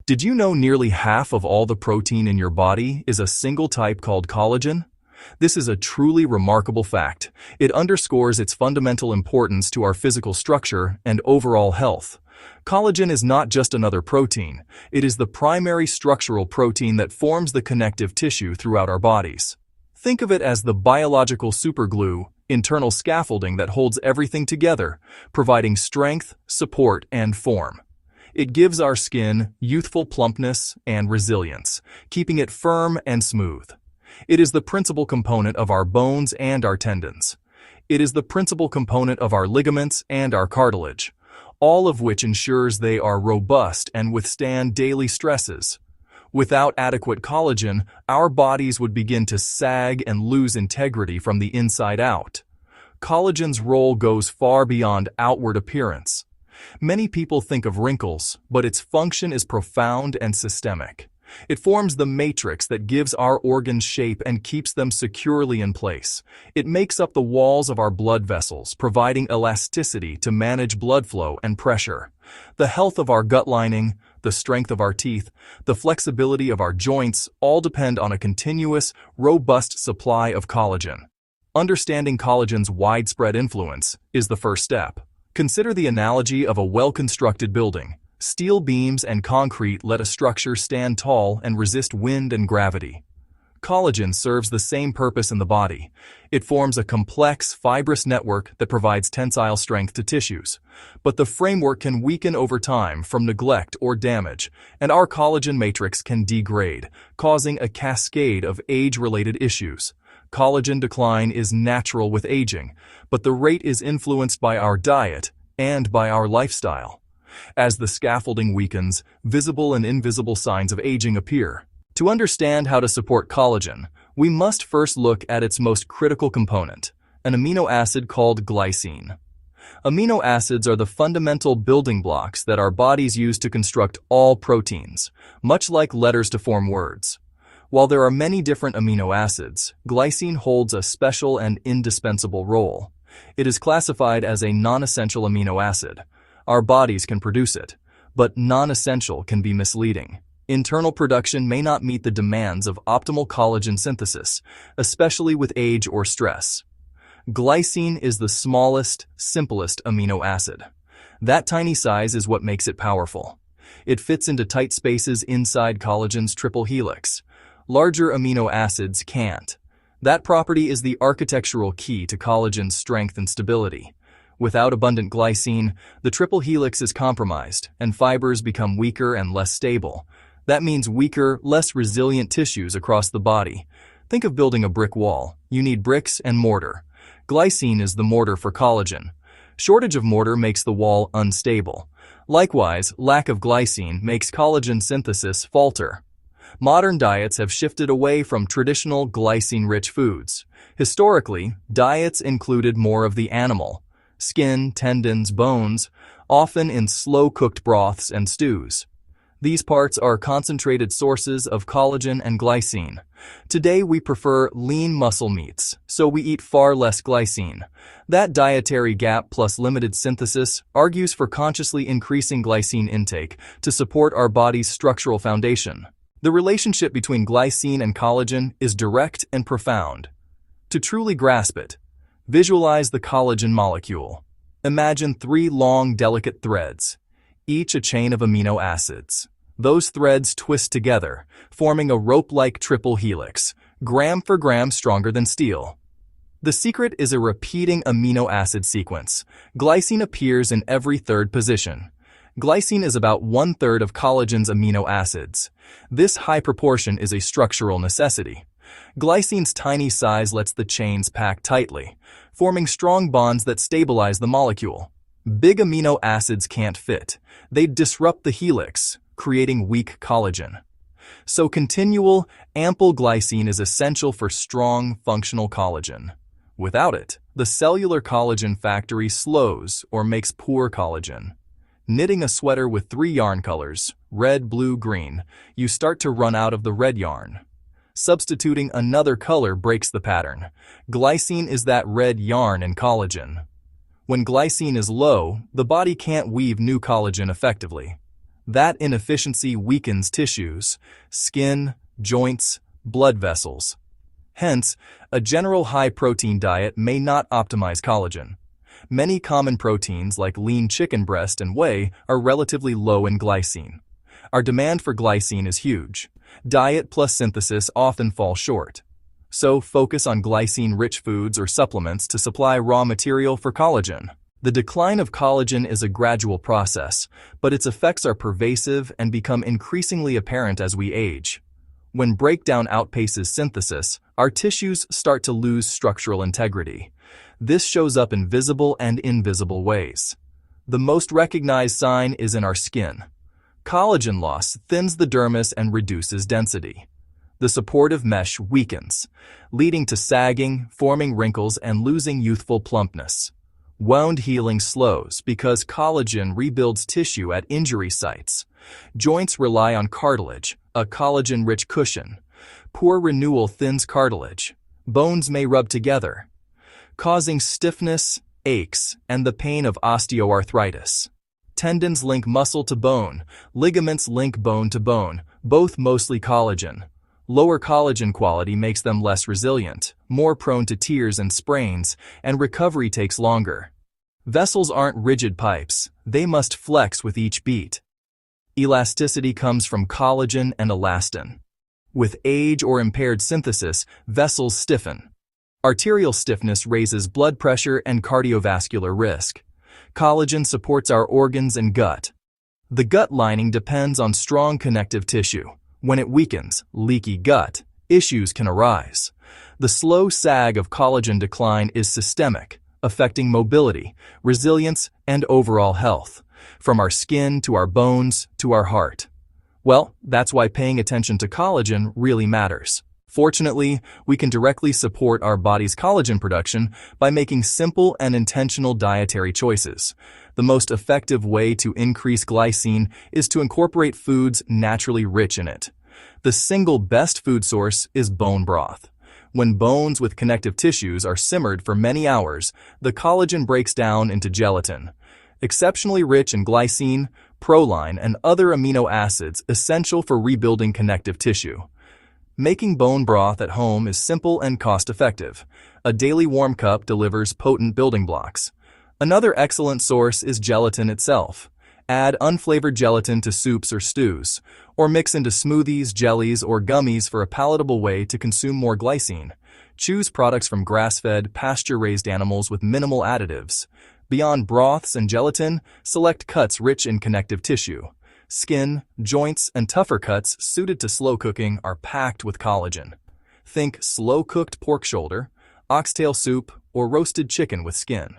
Did you know nearly half of all the protein in your body is a single type called collagen? This is a truly remarkable fact. It underscores its fundamental importance to our physical structure and overall health. Collagen is not just another protein. It is the primary structural protein that forms the connective tissue throughout our bodies. Think of it as the biological superglue, internal scaffolding that holds everything together, providing strength, support, and form. It gives our skin youthful plumpness and resilience, keeping it firm and smooth. It is the principal component of our bones and our tendons. It is the principal component of our ligaments and our cartilage, all of which ensures they are robust and withstand daily stresses. Without adequate collagen, our bodies would begin to sag and lose integrity from the inside out. Collagen's role goes far beyond outward appearance. Many people think of wrinkles, but its function is profound and systemic. It forms the matrix that gives our organs shape and keeps them securely in place. It makes up the walls of our blood vessels, providing elasticity to manage blood flow and pressure. The health of our gut lining, the strength of our teeth, the flexibility of our joints all depend on a continuous, robust supply of collagen. Understanding collagen's widespread influence is the first step. Consider the analogy of a well-constructed building. Steel beams and concrete let a structure stand tall and resist wind and gravity. Collagen serves the same purpose in the body. It forms a complex, fibrous network that provides tensile strength to tissues. But the framework can weaken over time from neglect or damage, and our collagen matrix can degrade, causing a cascade of age-related issues. Collagen decline is natural with aging, but the rate is influenced by our diet and by our lifestyle. As the scaffolding weakens, visible and invisible signs of aging appear. To understand how to support collagen, we must first look at its most critical component, an amino acid called glycine. Amino acids are the fundamental building blocks that our bodies use to construct all proteins, much like letters to form words. While there are many different amino acids, glycine holds a special and indispensable role. It is classified as a non-essential amino acid. Our bodies can produce it, but non-essential can be misleading. Internal production may not meet the demands of optimal collagen synthesis, especially with age or stress. Glycine is the smallest, simplest amino acid. That tiny size is what makes it powerful. It fits into tight spaces inside collagen's triple helix. Larger amino acids can't. That property is the architectural key to collagen's strength and stability. Without abundant glycine, the triple helix is compromised, and fibers become weaker and less stable. That means weaker, less resilient tissues across the body. Think of building a brick wall. You need bricks and mortar. Glycine is the mortar for collagen. Shortage of mortar makes the wall unstable. Likewise, lack of glycine makes collagen synthesis falter. Modern diets have shifted away from traditional glycine-rich foods. Historically, diets included more of the animal, skin, tendons, bones, often in slow-cooked broths and stews. These parts are concentrated sources of collagen and glycine. Today we prefer lean muscle meats, so we eat far less glycine. That dietary gap plus limited synthesis argues for consciously increasing glycine intake to support our body's structural foundation. The relationship between glycine and collagen is direct and profound. To truly grasp it, visualize the collagen molecule. Imagine 3 long, delicate threads, each a chain of amino acids. Those threads twist together, forming a rope-like triple helix, gram for gram stronger than steel. The secret is a repeating amino acid sequence. Glycine appears in every third position. Glycine is about 1/3 of collagen's amino acids. This high proportion is a structural necessity. Glycine's tiny size lets the chains pack tightly, forming strong bonds that stabilize the molecule. Big amino acids can't fit. They disrupt the helix, creating weak collagen. So continual, ample glycine is essential for strong, functional collagen. Without it, the cellular collagen factory slows or makes poor collagen. Knitting a sweater with 3 yarn colors, red, blue, green, you start to run out of the red yarn. Substituting another color breaks the pattern. Glycine is that red yarn in collagen. When glycine is low, the body can't weave new collagen effectively. That inefficiency weakens tissues, skin, joints, blood vessels. Hence, a general high-protein diet may not optimize collagen. Many common proteins like lean chicken breast and whey are relatively low in glycine. Our demand for glycine is huge. Diet plus synthesis often fall short. So focus on glycine-rich foods or supplements to supply raw material for collagen. The decline of collagen is a gradual process, but its effects are pervasive and become increasingly apparent as we age. When breakdown outpaces synthesis, our tissues start to lose structural integrity. This shows up in visible and invisible ways. The most recognized sign is in our skin. Collagen loss thins the dermis and reduces density. The supportive mesh weakens, leading to sagging, forming wrinkles, and losing youthful plumpness. Wound healing slows because collagen rebuilds tissue at injury sites. Joints rely on cartilage, a collagen-rich cushion. Poor renewal thins cartilage. Bones may rub together, causing stiffness, aches, and the pain of osteoarthritis. Tendons link muscle to bone, ligaments link bone to bone, both mostly collagen. Lower collagen quality makes them less resilient, more prone to tears and sprains, and recovery takes longer. Vessels aren't rigid pipes, they must flex with each beat. Elasticity comes from collagen and elastin. With age or impaired synthesis, vessels stiffen. Arterial stiffness raises blood pressure and cardiovascular risk. Collagen supports our organs and gut. The gut lining depends on strong connective tissue. When it weakens, leaky gut, issues can arise. The slow sag of collagen decline is systemic, affecting mobility, resilience, and overall health, from our skin to our bones to our heart. Well, that's why paying attention to collagen really matters. Fortunately, we can directly support our body's collagen production by making simple and intentional dietary choices. The most effective way to increase glycine is to incorporate foods naturally rich in it. The single best food source is bone broth. When bones with connective tissues are simmered for many hours, the collagen breaks down into gelatin. Exceptionally rich in glycine, proline, and other amino acids essential for rebuilding connective tissue. Making bone broth at home is simple and cost-effective. A daily warm cup delivers potent building blocks. Another excellent source is gelatin itself. Add unflavored gelatin to soups or stews, or mix into smoothies, jellies, or gummies for a palatable way to consume more glycine. Choose products from grass-fed, pasture-raised animals with minimal additives. Beyond broths and gelatin, select cuts rich in connective tissue. Skin, joints, and tougher cuts suited to slow cooking are packed with collagen. Think slow-cooked pork shoulder, oxtail soup, or roasted chicken with skin.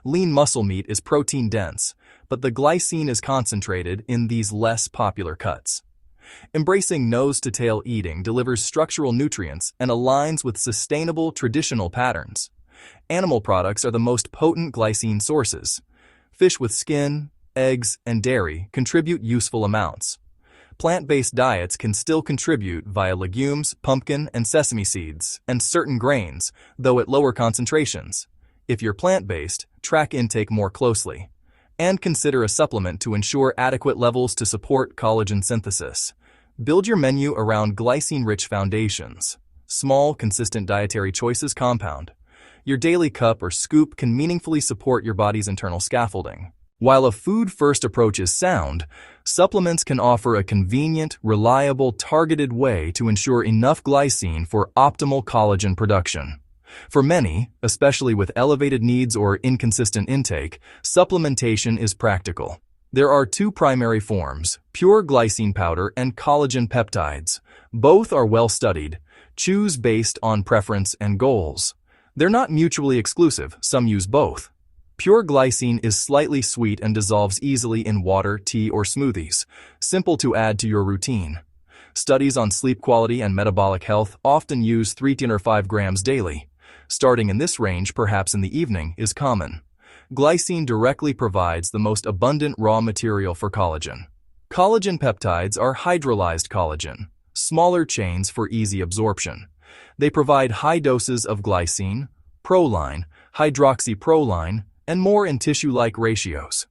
Lean muscle meat is protein-dense, but the glycine is concentrated in these less popular cuts. Embracing nose-to-tail eating delivers structural nutrients and aligns with sustainable traditional patterns. Animal products are the most potent glycine sources. Fish with skin, eggs, and dairy contribute useful amounts. Plant-based diets can still contribute via legumes, pumpkin, and sesame seeds, and certain grains, though at lower concentrations. If you're plant-based, track intake more closely. And consider a supplement to ensure adequate levels to support collagen synthesis. Build your menu around glycine-rich foundations. Small, consistent dietary choices compound. Your daily cup or scoop can meaningfully support your body's internal scaffolding. While a food-first approach is sound, supplements can offer a convenient, reliable, targeted way to ensure enough glycine for optimal collagen production. For many, especially with elevated needs or inconsistent intake, supplementation is practical. There are two primary forms, pure glycine powder and collagen peptides. Both are well studied. Choose based on preference and goals. They're not mutually exclusive, some use both. Pure glycine is slightly sweet and dissolves easily in water, tea, or smoothies. Simple to add to your routine. Studies on sleep quality and metabolic health often use 3 or 5 grams daily. Starting in this range, perhaps in the evening, is common. Glycine directly provides the most abundant raw material for collagen. Collagen peptides are hydrolyzed collagen, smaller chains for easy absorption. They provide high doses of glycine, proline, hydroxyproline, and more in tissue-like ratios.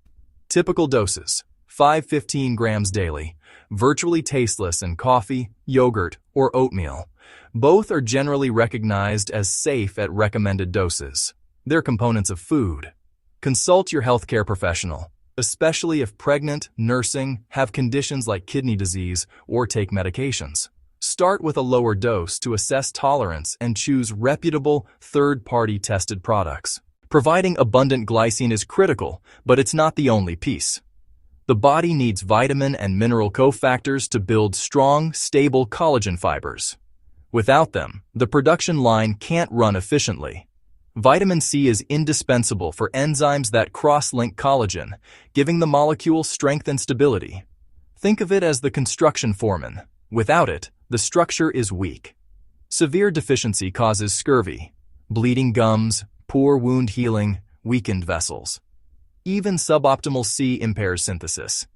Typical doses: 5-15 grams daily, virtually tasteless in coffee, yogurt, or oatmeal. Both are generally recognized as safe at recommended doses. They're components of food. Consult your healthcare professional, especially if pregnant, nursing, have conditions like kidney disease, or take medications. Start with a lower dose to assess tolerance and choose reputable, third-party tested products. Providing abundant glycine is critical, but it's not the only piece. The body needs vitamin and mineral cofactors to build strong, stable collagen fibers. Without them, the production line can't run efficiently. Vitamin C is indispensable for enzymes that cross-link collagen, giving the molecule strength and stability. Think of it as the construction foreman. Without it, the structure is weak. Severe deficiency causes scurvy, bleeding gums, poor wound healing, weakened vessels. Even suboptimal C impairs synthesis.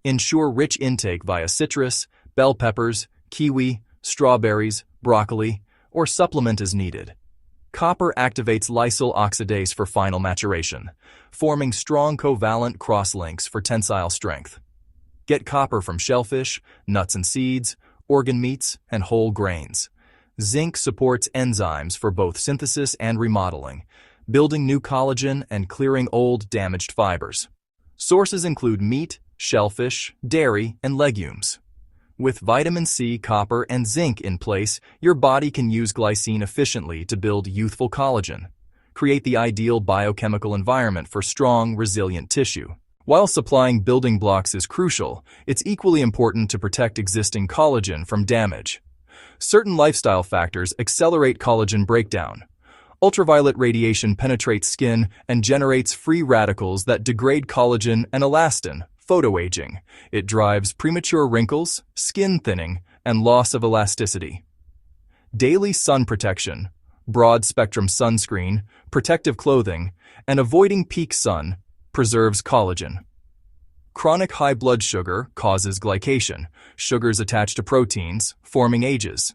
Ensure rich intake via citrus, bell peppers, kiwi, strawberries, broccoli, or supplement as needed. Copper activates lysyl oxidase for final maturation, forming strong covalent cross-links for tensile strength. Get copper from shellfish, nuts and seeds, organ meats, and whole grains. Zinc supports enzymes for both synthesis and remodeling, building new collagen and clearing old, damaged fibers. Sources include meat, shellfish, dairy, and legumes. With vitamin C, copper, and zinc in place, your body can use glycine efficiently to build youthful collagen. Create the ideal biochemical environment for strong, resilient tissue. While supplying building blocks is crucial, it's equally important to protect existing collagen from damage. Certain lifestyle factors accelerate collagen breakdown. Ultraviolet radiation penetrates skin and generates free radicals that degrade collagen and elastin, photoaging. It drives premature wrinkles, skin thinning, and loss of elasticity. Daily sun protection, broad-spectrum sunscreen, protective clothing, and avoiding peak sun preserves collagen. Chronic high blood sugar causes glycation, sugars attached to proteins, forming ages.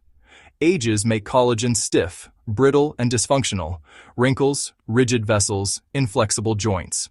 Ages make collagen stiff, brittle, and dysfunctional, wrinkles, rigid vessels, inflexible joints.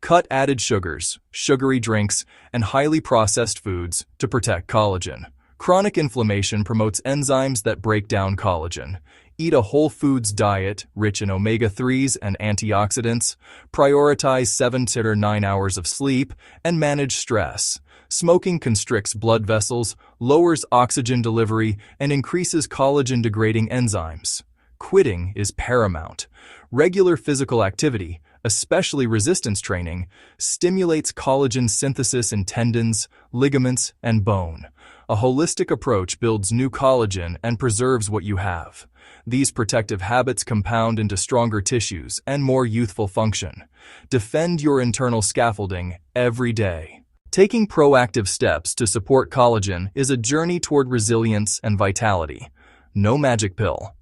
Cut added sugars, sugary drinks, and highly processed foods to protect collagen. Chronic inflammation promotes enzymes that break down collagen. Eat a whole foods diet rich in omega-3s and antioxidants. Prioritize 7 to 9 hours of sleep and manage stress. Smoking constricts blood vessels, lowers oxygen delivery, and increases collagen-degrading enzymes. Quitting is paramount. Regular physical activity, especially resistance training, stimulates collagen synthesis in tendons, ligaments, and bone. A holistic approach builds new collagen and preserves what you have. These protective habits compound into stronger tissues and more youthful function. Defend your internal scaffolding every day. Taking proactive steps to support collagen is a journey toward resilience and vitality. No magic pill.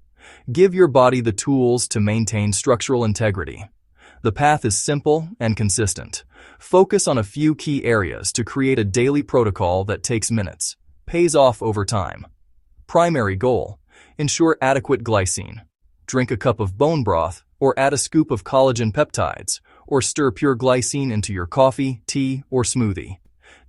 Give your body the tools to maintain structural integrity. The path is simple and consistent. Focus on a few key areas to create a daily protocol that takes minutes, pays off over time. Primary goal: ensure adequate glycine. Drink a cup of bone broth or add a scoop of collagen peptides, or stir pure glycine into your coffee, tea, or smoothie.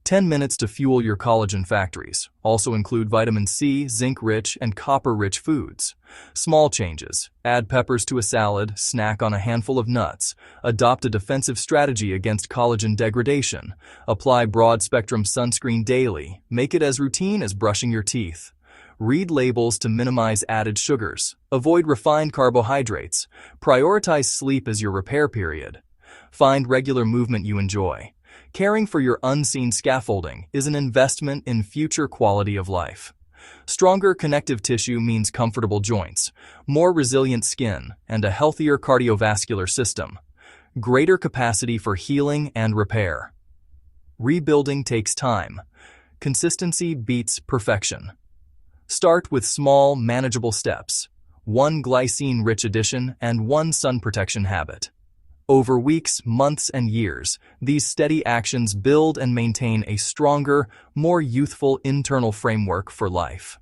10 minutes to fuel your collagen factories. Also include vitamin C, zinc-rich, and copper-rich foods. Small changes: add peppers to a salad, snack on a handful of nuts. Adopt a defensive strategy against collagen degradation. Apply broad-spectrum sunscreen daily. Make it as routine as brushing your teeth. Read labels to minimize added sugars. Avoid refined carbohydrates. Prioritize sleep as your repair period. Find regular movement you enjoy. Caring for your unseen scaffolding is an investment in future quality of life. Stronger connective tissue means comfortable joints, more resilient skin, and a healthier cardiovascular system. Greater capacity for healing and repair. Rebuilding takes time. Consistency beats perfection. Start with small, manageable steps. 1 glycine-rich addition and 1 sun protection habit. Over weeks, months, and years, these steady actions build and maintain a stronger, more youthful internal framework for life.